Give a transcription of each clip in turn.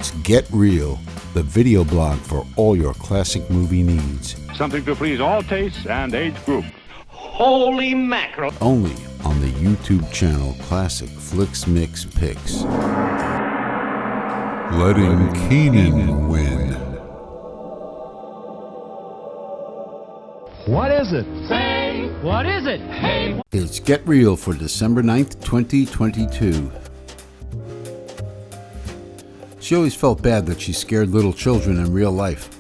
It's GetReel, the video blog for all your classic movie needs. Something to please all tastes and age groups. Holy mackerel! Only on the YouTube channel Classic Flicks Mix Picks. Letting Keenan win. What is it? Say, what is it? Hey! It's GetReel for December 9th, 2022. She always felt bad that she scared little children in real life,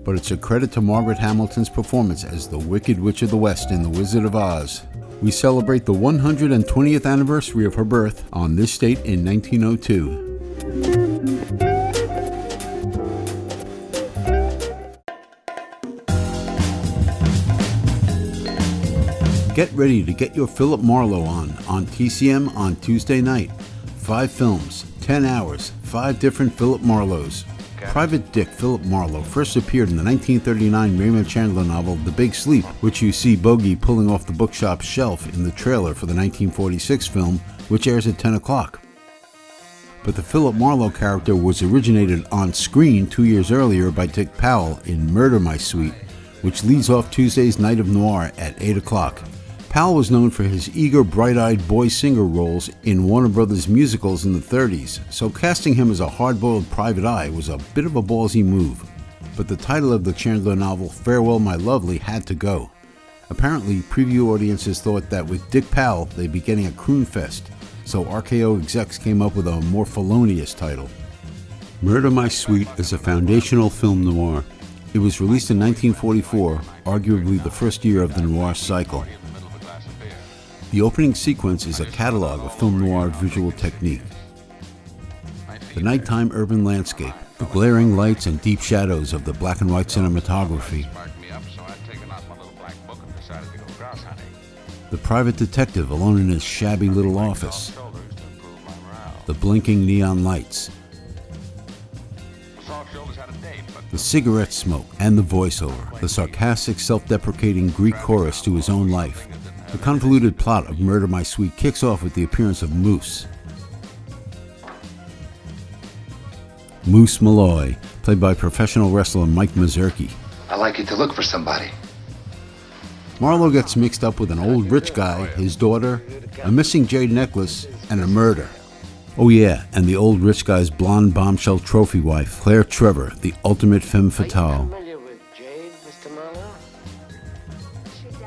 but it's a credit to Margaret Hamilton's performance as the Wicked Witch of the West in The Wizard of Oz. We celebrate the 120th anniversary of her birth on this date in 1902. Get ready to get your Philip Marlowe on TCM on Tuesday night. 5 films, 10 hours, 5 different Philip Marlowes. Private Dick Philip Marlowe first appeared in the 1939 Raymond Chandler novel The Big Sleep, which you see Bogey pulling off the bookshop's shelf in the trailer for the 1946 film, which airs at 10 o'clock. But the Philip Marlowe character was originated on screen 2 years earlier by Dick Powell in Murder, My Sweet, which leads off Tuesday's Night of Noir at 8 o'clock. Powell was known for his eager, bright-eyed boy singer roles in Warner Brothers musicals in the 30s, so casting him as a hard-boiled private eye was a bit of a ballsy move. But the title of the Chandler novel, Farewell My Lovely, had to go. Apparently, preview audiences thought that with Dick Powell, they'd be getting a croon fest, so RKO execs came up with a more felonious title. Murder, My Sweet is a foundational film noir. It was released in 1944, arguably the first year of the noir cycle. The opening sequence is a catalog of film noir visual technique. The nighttime urban landscape, the glaring lights and deep shadows of the black and white cinematography, the private detective alone in his shabby little office, the blinking neon lights, the cigarette smoke and the voiceover, the sarcastic, self-deprecating Greek chorus to his own life. The convoluted plot of Murder, My Sweet kicks off with the appearance of Moose. Moose Malloy, played by professional wrestler Mike Mazurki. I like you to look for somebody. Marlowe gets mixed up with an old rich guy, his daughter, a missing jade necklace, and a murder. Oh yeah, and the old rich guy's blonde bombshell trophy wife, Claire Trevor, the ultimate femme fatale.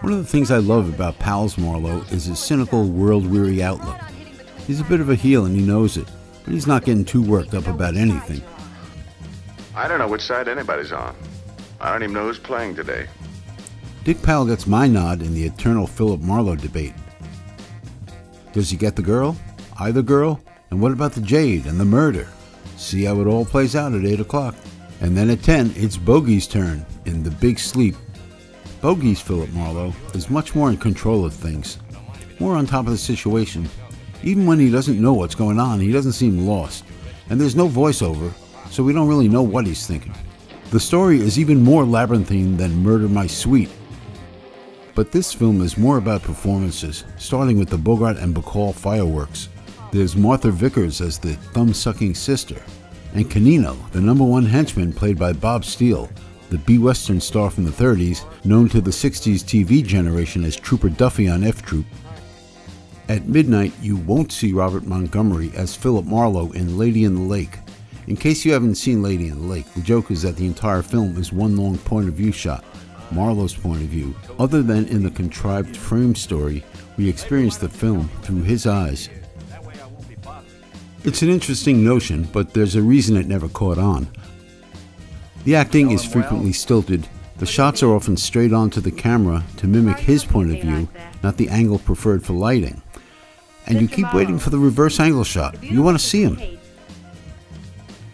One of the things I love about Powell's Marlowe is his cynical, world-weary outlook. He's a bit of a heel and he knows it, but he's not getting too worked up about anything. I don't know which side anybody's on. I don't even know who's playing today. Dick Powell gets my nod in the eternal Philip Marlowe debate. Does he get the girl? Either girl? And what about the jade and the murder? See how it all plays out at 8 o'clock. And then at 10, it's Bogey's turn in The Big Sleep. Bogey's Philip Marlowe is much more in control of things, more on top of the situation. Even when he doesn't know what's going on, he doesn't seem lost. And there's no voiceover, so we don't really know what he's thinking. The story is even more labyrinthine than Murder, My Sweet. But this film is more about performances, starting with the Bogart and Bacall fireworks. There's Martha Vickers as the thumb-sucking sister, and Canino, the #1 henchman played by Bob Steele, the B-Western star from the 30s, known to the 60s TV generation as Trooper Duffy on F Troop. At midnight, you won't see Robert Montgomery as Philip Marlowe in Lady in the Lake. In case you haven't seen Lady in the Lake, the joke is that the entire film is one long point-of-view shot, Marlowe's point of view. Other than in the contrived frame story, we experience the film through his eyes. It's an interesting notion, but there's a reason it never caught on. The acting is frequently stilted. The shots are often straight onto the camera to mimic his point of view, not the angle preferred for lighting. And you keep waiting for the reverse angle shot. You want to see him.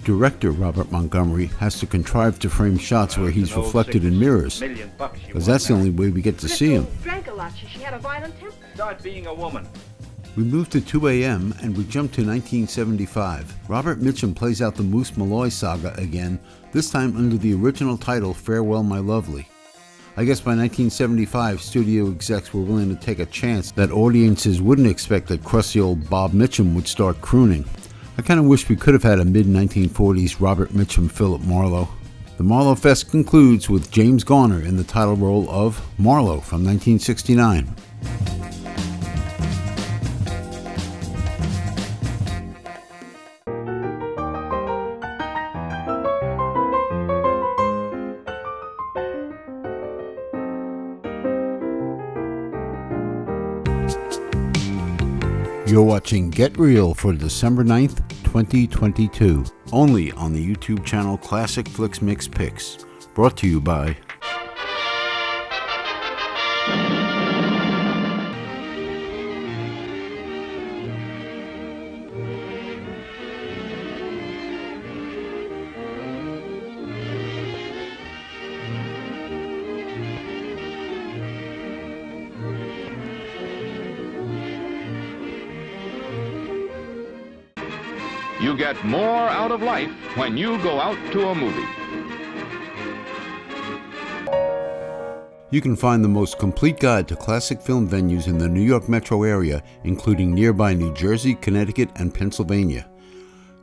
Director Robert Montgomery has to contrive to frame shots where he's reflected in mirrors, because that's the only way we get to see him. Start being a woman. We move to 2 a.m. and we jump to 1975. Robert Mitchum plays out the Moose Malloy saga again, this time under the original title Farewell My Lovely. I guess by 1975, studio execs were willing to take a chance that audiences wouldn't expect that crusty old Bob Mitchum would start crooning. I kind of wish we could have had a mid-1940s Robert Mitchum Philip Marlowe. The Marlowefest concludes with James Garner in the title role of Marlowe from 1969. You're watching Get Real for December 9th, 2022, only on the YouTube channel Classic Flicks Mix Picks, brought to you by You get more out of life when you go out to a movie. You can find the most complete guide to classic film venues in the New York metro area, including nearby New Jersey, Connecticut, and Pennsylvania.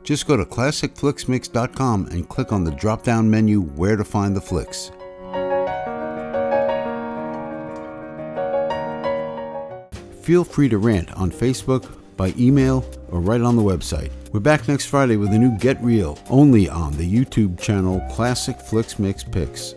Just go to ClassicFlixMix.com and click on the drop-down menu Where to Find the Flicks. Feel free to rant on Facebook, by email, or right on the website. We're back next Friday with a new Get Real, only on the YouTube channel Classic Flicks Mix Picks.